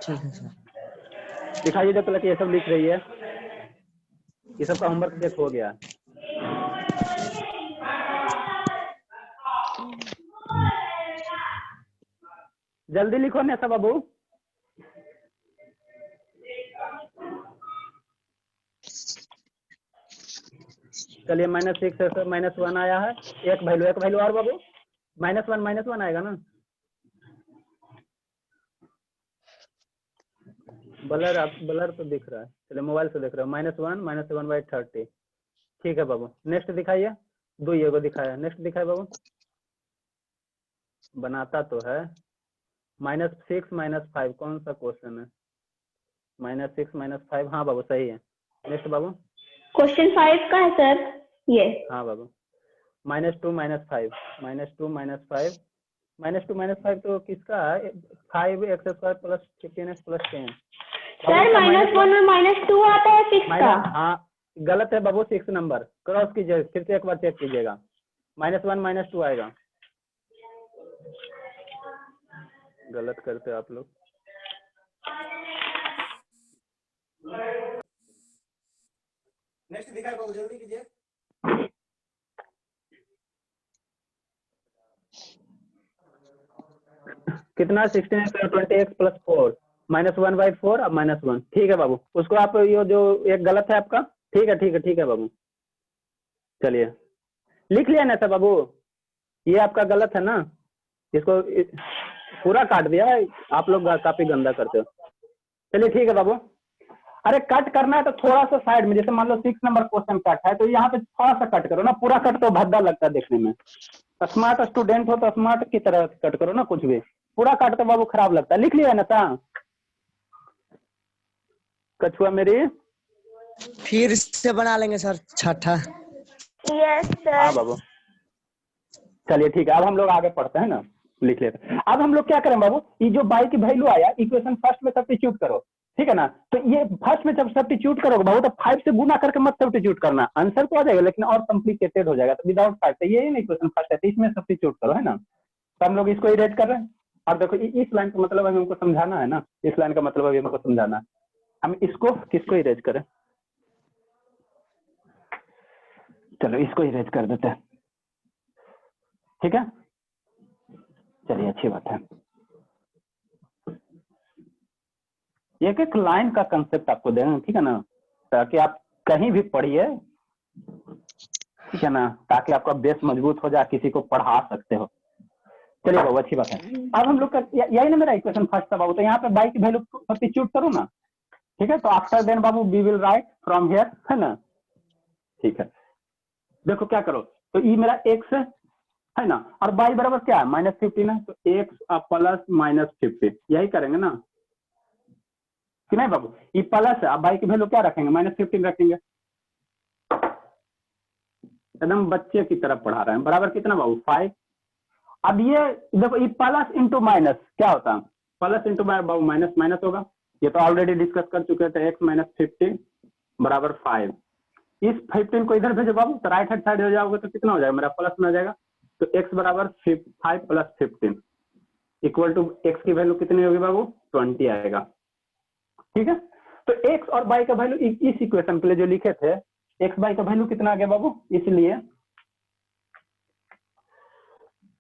ठीक है सर। दिखाइए जब तक ये सब लिख रही है। ये सब का होमवर्क चेक हो गया। जल्दी लिखो ना सब बाबू। चलिए -6 से -1 आया है। एक वैल्यू और बाबू, -1 आएगा ना। ब्लर तो दिख रहा है, चलिए मोबाइल से देख रहे हो। -1 -7/30। ठीक है बाबू, नेक्स्ट दिखाइए। 2 ये को दिखाया, नेक्स्ट दिखाए बाबू। बनाता तो है। -6 -5 कौन सा क्वेश्चन है? -6 -5, हाँ बाबू सही है। नेक्स्ट बाबू। क्वेश्चन 5 का है सर ये। हाँ बाबू, -2 -5 -2 तो किसका है? 5x² + 15x + 10। सर -1 में -2 आता है 6 का। हाँ गलत है बाबू, 6 नंबर क्रॉस कीजिए, फिर से एक बार चेक कीजिएगा। -1 -2 आएगा। गलत करते आप लोग। नेक्स्ट दिखाए बाबू, जल्दी कीजिए। कितना 16x + 20x + 4 -1/4 अब -1। ठीक है बाबू, उसको आप ये जो एक गलत है आपका, ठीक है बाबू। चलिए लिख लिया ना सब बाबू, ये आपका गलत है ना, इसको पूरा काट दिया। आप लोग काफी गंदा करते हो। चलिए ठीक है बाबू। अरे कट करना है तो थोड़ा सा साइड में, जैसे मान लो 6 नंबर क्वेश्चन कट है तो यहाँ पे थोड़ा सा कट करो ना, पूरा कट तो भद्दा लगता है देखने में। स्मार्ट स्टूडेंट हो तो स्मार्ट की तरह कट करो ना, कुछ भी पूरा कट तो बाबू खराब लगता है। लिख लिया ना सा कछुआ मेरी? फिर से बना लेंगे सर छठा। Yes sir. हाँ बाबू, चलिए ठीक है। अब हम लोग आगे पढ़ते हैं ना, लिख लेते हैं। अब हम लोग क्या करें बाबू, ये जो y की वैल्यू आया इक्वेशन फर्स्ट में सब्स्टिट्यूट करो, ठीक है ना। तो ये फर्स्ट में जब सब्स्टिट्यूट करोगे बाबू तो 5 से गुना करके मत सब्स्टिट्यूट करना, आंसर तो आ जाएगा लेकिन और कॉम्प्लिकेटेड हो जाएगा। तो विदाउट 5 तो ये इक्वेशन फर्स्ट है तो इसमें सब्स्टिट्यूट करो, है ना। तो हम लोग इसको इरेज कर रहे हैं। और देखो इस लाइन का मतलब अभी हमको समझाना है ना, इस लाइन का मतलब अभी हमको समझाना है। हम इसको किसको इरेज करें? चलो इसको इरेज कर देते हैं, ठीक है। चलिए अच्छी बात है। एक एक लाइन का कंसेप्ट आपको देना, ठीक है ना, ताकि आप कहीं भी पढ़िए, ठीक है ना, ताकि आपका बेस मजबूत हो जाए, किसी को पढ़ा सकते हो। चलिए बाबू अच्छी बात है। अब हम लोग का यही ना मेरा इक्वेशन फर्स्ट था बाबू, तो यहाँ पे बाई की वैल्यू सब्स्टिट्यूट करूँ ना, ठीक है। तो आफ्टर देन बाबू we will write from here, है ना, ठीक है। देखो क्या करो, तो ई मेरा एक्स है ना, और बाई बराबर क्या है -15 है, तो एक्स प्लस -15 यही करेंगे ना कि नहीं बाबू। ई प्लस है, अब बाई की वैल्यू क्या रखेंगे, -15 रखेंगे। एकदम बच्चे की तरफ पढ़ा रहे हैं। बराबर कितना बाबू 5। अब ये देखो ये प्लस इंटू माइनस क्या होता है, प्लस इंटू बाबू माइनस माइनस होगा, ये तो ऑलरेडी डिस्कस कर चुके थे। x - 15 बराबर 5। इस 15 को इधर भेजो बाबू, तो राइट हैंड साइड हो जाओगे तो कितना हो जाएगा मेरा प्लस में आ जाएगा। तो x बराबर 5 + 15 इक्वल टू x की वैल्यू कितनी होगी बाबू 20 आएगा, ठीक है। तो x और y का वैल्यू इस इक्वेशन के लिए जो लिखे थे, x y का वैल्यू कितना आ गया बाबू,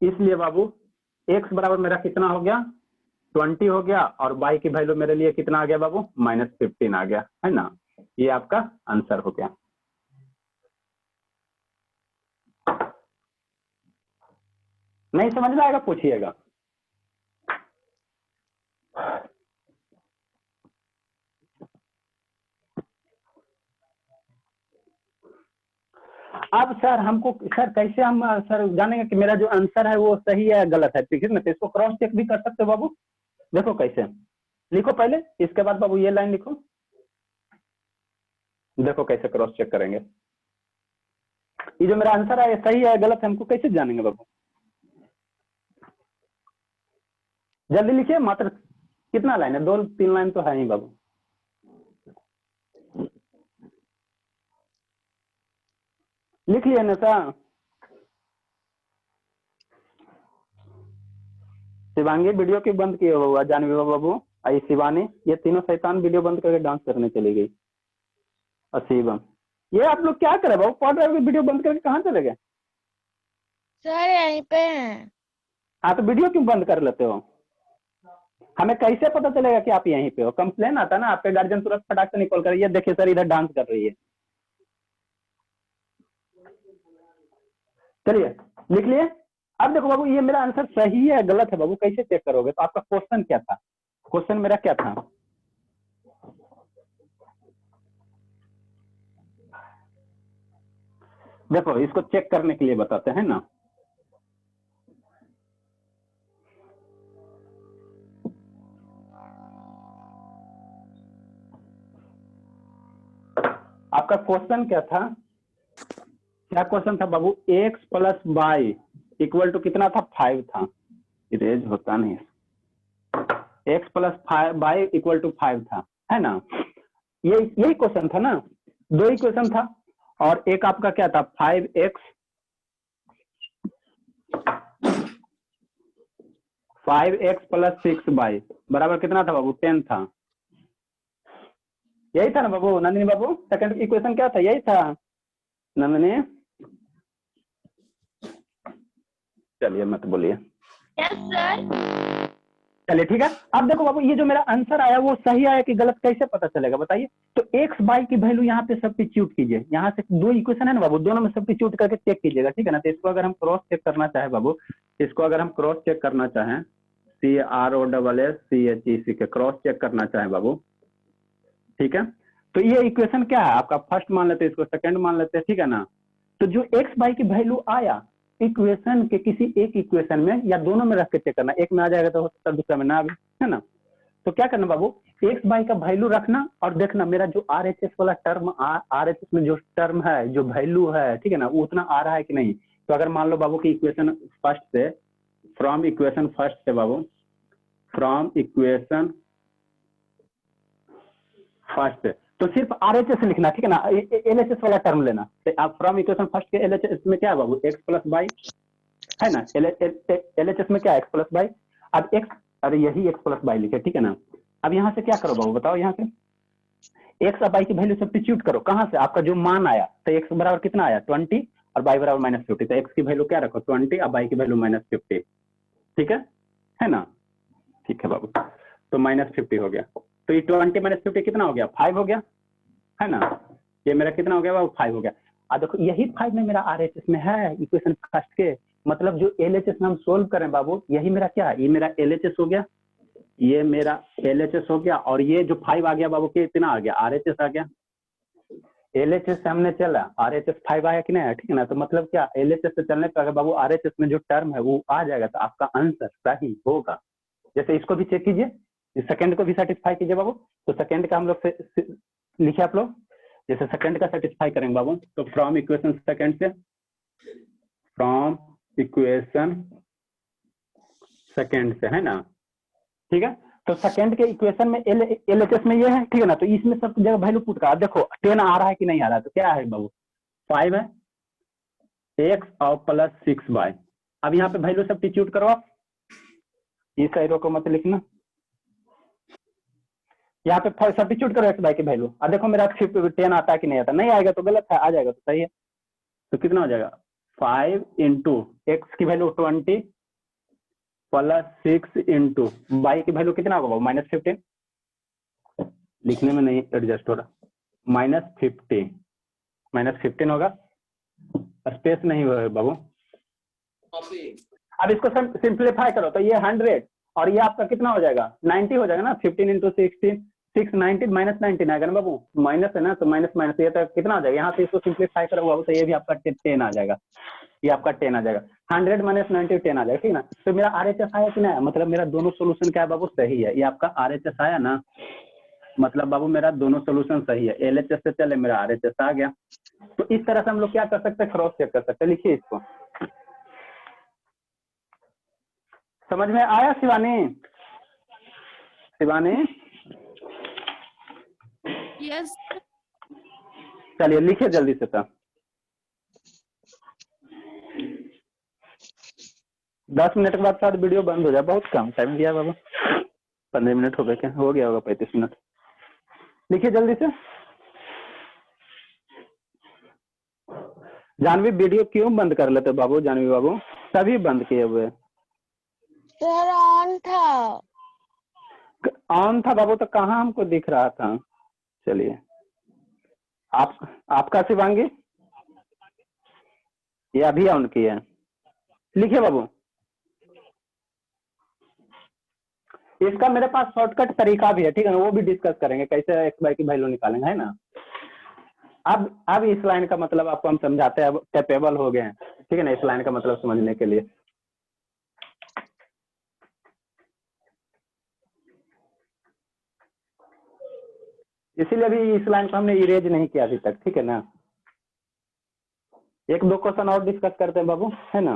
इसलिए बाबू x बराबर मेरा कितना हो गया 20 हो गया, और y की वैल्यू मेरे लिए कितना आ गया बाबू -15 आ गया, है ना। ये आपका आंसर हो गया। नहीं समझ में आएगा पूछिएगा। अब सर हमको सर कैसे हम सर जानेंगे कि मेरा जो आंसर है वो सही है या गलत है, ठीक है ना। तो इसको क्रॉस चेक भी कर सकते हो बाबू। देखो कैसे, लिखो पहले, इसके बाद बाबू ये लाइन लिखो। देखो कैसे क्रॉस चेक करेंगे, ये जो मेरा आंसर है ये सही है गलत है, हमको कैसे जानेंगे बाबू। जल्दी लिखिए, मात्र कितना लाइन है, 2-3 लाइन तो है ही बाबू। लिख लिया ना सर। शिवांगी वीडियो क्यों बंद किए हुआ, जानवी बाबू, आई शिवानी, ये तीनों शैतान वीडियो बंद करके डांस करने चली गई। और शिवम, ये आप लोग क्या करे बाबू, पढ़ रहे हो वीडियो बंद करके कहाँ चले गए। सर यहीं पे हैं। हाँ तो वीडियो क्यों बंद कर लेते हो, हमें कैसे पता चलेगा कि आप यहीं पे हो। कंप्लेन आता है ना, आपके गार्जियन तुरंत फटाक से निकल कर, ये देखिए सर इधर डांस कर रही है। चलिए लिख लिए। अब देखो बाबू ये मेरा आंसर सही है गलत है बाबू, कैसे चेक करोगे। तो आपका क्वेश्चन क्या था, क्वेश्चन मेरा क्या था, देखो इसको चेक करने के लिए बताते हैं ना। आपका क्वेश्चन क्या था, क्या क्वेश्चन था बाबू, x + y इक्वल टू कितना था 5 था, इरेज होता नहीं, x + y इक्वल टू 5 था, है ना। यही क्वेश्चन था ना, 2 इक्वेशन था, और एक आपका क्या था 5x + 6y बराबर कितना था बाबू 10 था। यही था ना बाबू नंदिनी बाबू, सेकंड इक्वेशन क्या था, यही था नंदिनी। चलिए मत बोलिए। Yes sir. चलिए ठीक है। अब देखो बाबू ये जो मेरा आंसर आया वो सही आया कि गलत कैसे पता चलेगा बताइए। तो x y की वैल्यू यहाँ पे सब्स्टिट्यूट कीजिए, यहाँ से 2 इक्वेशन है ना बाबू, दोनों में सब्स्टिट्यूट करके चेक कीजिएगा, ठीक है ना। तो इसको अगर हम क्रॉस चेक करना चाहे बाबू, इसको अगर हम क्रॉस चेक करना चाहें, CROSSCHEC के क्रॉस चेक करना चाहें बाबू, ठीक है। तो ये इक्वेशन क्या है आपका, फर्स्ट मान लेते हैं, इसको सेकंड मान लेते हैं, ठीक है ना। तो जो x y की वैल्यू आया इक्वेशन के किसी एक इक्वेशन में या दोनों में रख के चेक करना, एक में आ जाएगा तो हो सकता है दूसरा में ना आवे, है ना। तो क्या करना बाबू, x y का वैल्यू रखना और देखना मेरा जो RHS वाला टर्म, RHS में जो टर्म है, जो वैल्यू है, ठीक है ना, वो उतना आ रहा है कि नहीं। तो अगर मान लो बाबू की इक्वेशन फर्स्ट से, फ्रॉम इक्वेशन फर्स्ट से बाबू, फ्रॉम इक्वेशन फर्स्ट से, तो सिर्फ RHS लिखना, ठीक है ना, LHS वाला टर्म लेना। तो आप फ्रॉम इक्वेशन फर्स्ट के LHS में क्या है बाबू, x + y है ना, LHS में क्या है x + y। अब x, अरे यही x + y लिखे, ठीक है ना। अब यहाँ से क्या करो बाबू बताओ, यहाँ से एक्स और वाई की वैल्यू सब्स्टिट्यूट करो, कहाँ से आपका जो मान आया, तो एक्स बराबर कितना आया 20 और वाई बराबर -50, तो एक्स की वैल्यू क्या रखो 20 और वाई की वैल्यू -50, ठीक है ना, ठीक है बाबू, तो -50 हो गया, तो ये 20 - 50 कितना हो गया 5 हो गया, है ना, ये मेरा कितना हो गया बाबू 5 हो गया। देखो यही 5 में मेरा RHS में है इक्वेशन फर्स्ट के, मतलब जो LHS में हम सोल्व करें बाबू, यही मेरा क्या है, ये मेरा LHS हो गया, ये मेरा LHS हो गया, और ये जो 5 आ गया बाबू कितना आ गया RHS आ गया, LHS से हमने चला RHS 5 आया कि नहीं आया, ठीक है ना, तो मतलब क्या LHS से चलने पर अगर बाबू RHS में जो टर्म है वो आ जाएगा तो आपका आंसर सही होगा। जैसे इसको भी चेक कीजिए, सेकंड को भी सेटिस्फाई कीजिए बाबू, तो सेकंड का हम लोग लिखे आप लोग, जैसे सेकंड का सेटिस्फाई करेंगे बाबू, तो फ्रॉम इक्वेशन सेकंड से, फ्रॉम इक्वेशन सेकंड से, है ना, ठीक है, तो सेकंड के इक्वेशन में LHS में ये है, ठीक है ना, तो इसमें सब जगह वैल्यू पुट करा, देखो 10 आ रहा है कि नहीं आ रहा है, तो क्या है बाबू 5 है, x और +6y, अब यहाँ पे वैल्यू सब्स्टिट्यूट करो आप, इस एरो को मत लिखना, यहाँ पे सब्स्टिट्यूट करो x y की वैल्यू, अब देखो मेरा 10 आता है कि नहीं आता, नहीं आएगा तो गलत है, आ जाएगा तो सही है, तो कितना हो जाएगा 5 इंटू एक्स की वैल्यू 20 +6 इंटू वाई की वैल्यू कितना होगा -15, लिखने में नहीं एडजस्ट हो रहा, -15 होगा, स्पेस नहीं हुआ बाबू। अब इसको सिंप्लीफाई करो तो ये 100 और ये आपका कितना हो जाएगा 90 हो जाएगा ना, 15 इंटू 16 690 -19 आएगा ना बाबू, माइनस है ना, तो माइनस माइनस ये तो कितना हो जाएगा, यहाँ से इसको सिंप्लीफाई करो बाबू तो ये भी आपका 10 आ जाएगा, ये आपका 10 आ जाएगा, 100 - 90 10 आ जाएगा, ठीक ना, तो मेरा RHS आया कि नहीं, मतलब मेरा दोनों सोल्यूशन क्या है बाबू सही है, ये आपका RHS आया ना, मतलब बाबू मेरा दोनों सोल्यूशन सही है, LHS से चले मेरा RHS आ गया, तो इस तरह से हम लोग क्या कर सकते हैं क्रॉस चेक कर सकते हैं, लिखिए इसको, समझ में आया शिवानी, शिवानी यस चलिए लिखिए जल्दी से, तो 10 मिनट के बाद शायद वीडियो बंद हो जाए, बहुत कम टाइम दिया बाबू, 15 मिनट हो गए क्या, हो गया होगा 35 मिनट, लिखिए जल्दी से। जानवी वीडियो क्यों बंद कर लेते बाबू, जानवी बाबू सभी बंद किए हुए, सर ऑन था। ऑन था बाबू, तो कहाँ हमको दिख रहा था, चलिए आपका शिवांगी ये अभी ऑन किया है, लिखिए बाबू, इसका मेरे पास शॉर्टकट तरीका भी है, ठीक है ना, वो भी डिस्कस करेंगे कैसे एक्स वाई की वैल्यू निकालेंगे, है ना। अब इस लाइन का मतलब आपको हम समझाते हैं, अब कैपेबल हो गए हैं, ठीक है ना, इस लाइन का मतलब समझने के लिए। इसीलिए अभी इस लाइन को हमने इरेज नहीं किया अभी तक, ठीक है ना, 1-2 क्वेश्चन और डिस्कस करते हैं बाबू, है ना।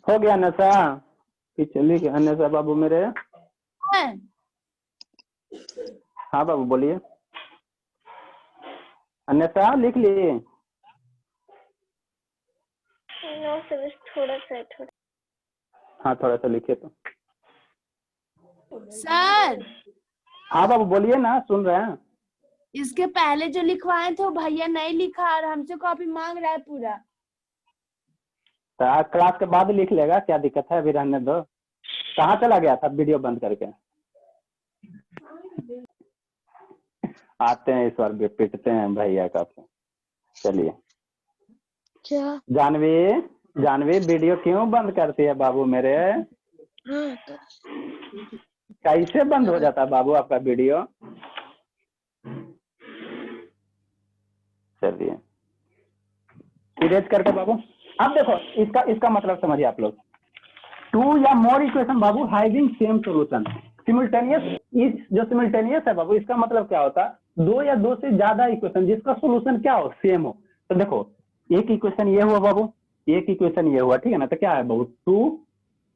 हो गया नशा कि चलिए नशा बाबू मेरे, हाँ बाबू बोलिए, अन्यथा लिख लिए, नो सर थोड़ा सा हाँ थोड़ा सा लिखिए तो, सर हाँ बाबू बोलिए ना, सुन रहे हैं। इसके पहले जो लिखवाए थे वो भैया नहीं लिखा और हमसे कॉपी मांग रहा है पूरा। तो आज क्लास के बाद लिख लेगा, क्या दिक्कत है, अभी रहने दो। कहाँ चला गया था वीडियो बंद करके, आते हैं इस बार पिटते हैं भैया का। चलिए क्या? जानवी वीडियो क्यों बंद करती है बाबू मेरे, हाँ तो कैसे बंद हो जाता है बाबू आपका वीडियो। चलिए इरेज करके बाबू, अब देखो इसका मतलब समझिए आप लोग, 2 या मोर इक्वेशन बाबू हैविंग सेम सॉल्यूशन, सिमिल्टेनियस, इस जो सिमिल्टेनियस है बाबू इसका मतलब क्या होता है, 2 या 2 से ज्यादा इक्वेशन जिसका सॉल्यूशन क्या हो सेम हो। तो देखो एक इक्वेशन ये हुआ बाबू, एक इक्वेशन ये हुआ, ठीक है ना, तो क्या है बाबू 2,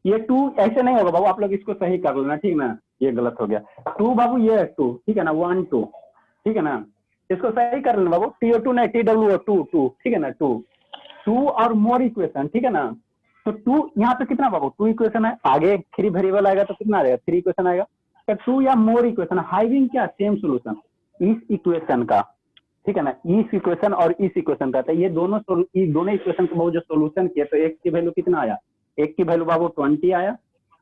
ये 2 ऐसे नहीं होगा बाबू, आप लोग इसको सही कर लेना, ठीक ना, ये गलत हो गया 2 बाबू, ये 2, ठीक है ना, 1 2, ठीक है ना, इसको सही कर लेना बाबू, TO2 नहीं TWO 2 2, ठीक है ना 2, टू और मोर इक्वेशन, ठीक है ना। तो टू यहाँ पे कितना बाबू, टू इक्वेशन है, आगे 3 वेरिएबल आएगा तो कितना आएगा, 3 इक्वेशन आएगा। तो टू या मोर इक्वेशन हाइविंग क्या, सेम सोल्यूशन इस इक्वेशन का, ठीक है ना। इस इक्वेशन और इस इक्वेशन का, तो ये दोनों इक्वेशन के बाबू जो सोल्यूशन किए, तो एक की वैल्यू कितना आया, एक की वैल्यू बाबू 20 आया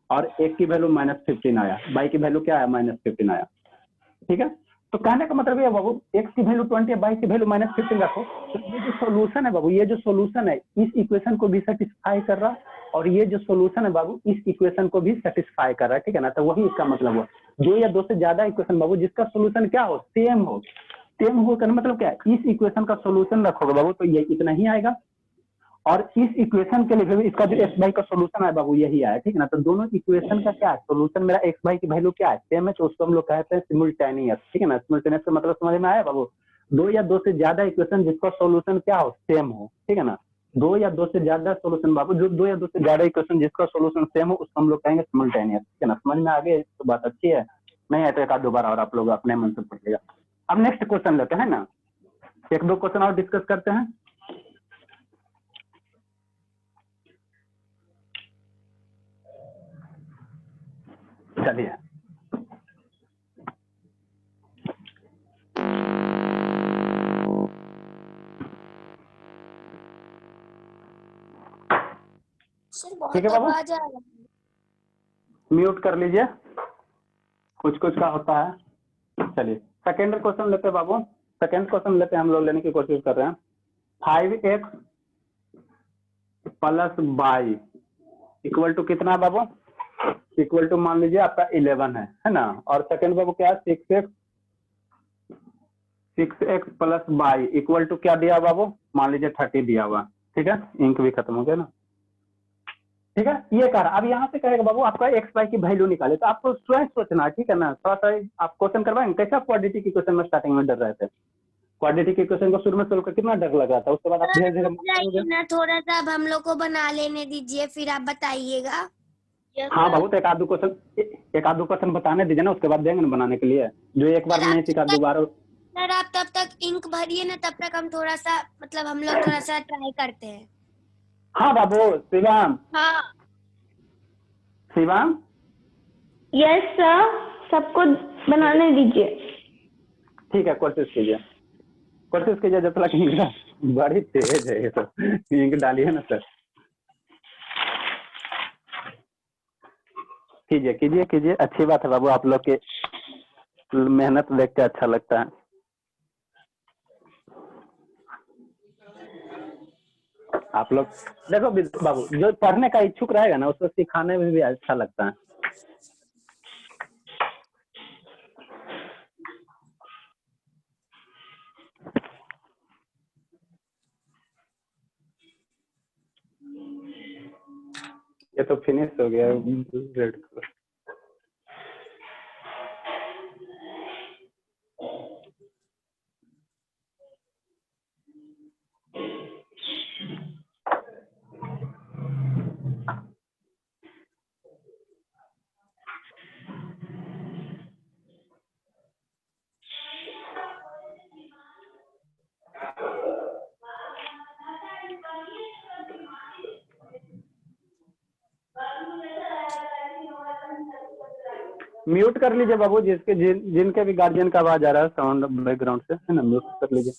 और एक की वैल्यू -15 आया, बाई की वैल्यू क्या आया, -15 आया, ठीक है। तो कहने का मतलब ये बाबू, एक्स की वैल्यू 20 है, बाई की वैल्यू -15 रखो, तो ये जो सोल्यूशन है बाबू, ये जो सोल्यूशन है इस इक्वेशन को भी सेटिस्फाई कर रहा, और ये जो सोल्यूशन है बाबू इस इक्वेशन को भी सेटिस्फाई कर रहा है, ठीक है ना। तो वही इसका मतलब हुआ, 2 या 2 से ज्यादा इक्वेशन बाबू जिसका सोल्यूशन क्या हो, सेम हो, सेम हो का मतलब क्या है, इस इक्वेशन का सोल्यूशन रखोगे बाबू तो ये इतना ही आएगा, और इस इक्वेशन के लिए भी इसका जो एक्स वाई का सोल्यूशन है बाबू यही आया, ठीक है ना। तो दोनों इक्वेशन का क्या है, सोल्यूशन मेरा एक्स वाई की वैल्यू क्या है, सेम है, तो उसको हम लोग कहते हैं सिमुल्टेनियस, ठीक है ना। सिमुल्टेनियस का मतलब समझ में आया बाबू, 2 या 2 से ज्यादा इक्वेशन जिसका सोल्यूशन क्या हो, सेम हो, ठीक है ना। 2 या 2 से ज्यादा सोल्यूशन बाबू, जो 2 या 2 से ज्यादा इक्वेशन जिसका सोल्यूशन सेम हो उसको हम लोग कहेंगे सिमुल्टेनियस, ठीक है ना। समझ में आ गया, तो बात अच्छी है, नहीं है तो एक आध दो बार और आप लोग अपने मन से पढ़ लिया। अब नेक्स्ट क्वेश्चन लेते हैं ना, 1-2 क्वेश्चन और डिस्कस करते हैं। चलिए सर बहुत ठीक है बाबू, आवाज आ रहा है। म्यूट कर लीजिए, कुछ कुछ का होता है। चलिए सेकेंड क्वेश्चन लेते हैं बाबू, सेकेंड क्वेश्चन लेते हैं, हम लोग लेने की कोशिश कर रहे हैं। 5x + y इक्वल टू कितना बाबू, इक्वल टू मान लीजिए आपका 11 है ना। और सेकेंड बाबू क्या है, 6x + y इक्वल टू क्या दिया बाबू, मान लीजिए 30 दिया हुआ, ठीक है। इंक भी खत्म हो गया ना, ठीक है। ये कर अब यहाँ से कहेगा बाबू आपका एक्स वाई की वैल्यू निकाले, तो आपको स्वयं सोचना, ठीक है ना। थोड़ा सा आप क्वेश्चन करवाएंगे, कैसा क्वाड्रेटिक इक्वेशन में स्टार्टिंग में डर रहे थे, क्वाड्रेटिक इक्वेशन को शुरू में सोल्व कर कितना डर लग रहा था, उसके बाद आप धीरे धीरे। ना थोड़ा सा अब हम लोग को बना लेने दीजिए, फिर आप बताइएगा। हाँ बाबू, तो एक आध दो क्वेश्चन बताने दीजिए ना, उसके बाद देंगे ना बनाने के लिए, जो एक बार में नहीं सीखा दोबारा। सर आप तब तक इंक भरिए ना, तब तक हम थोड़ा सा मतलब हम लोग थोड़ा सा ट्राई करते हैं। हाँ बाबू, शिवाम हाँ शिवाम यस सर, सबको बनाने दीजिए। ठीक है, कोशिश कीजिए जब तक इंक बड़ी तेज है ये तो, इंक डालिए ना सर, कीजिए, अच्छी बात है बाबू, आप लोग की मेहनत देख के अच्छा लगता है। आप लोग देखो बाबू, जो पढ़ने का इच्छुक रहेगा ना उसको सिखाने में भी अच्छा लगता है। ये तो फिनिश हो गया रेड कलर। म्यूट कर लीजिए बाबू, जिनके भी गार्जियन का आवाज आ रहा है साउंड बैकग्राउंड से, है ना, म्यूट कर लीजिए।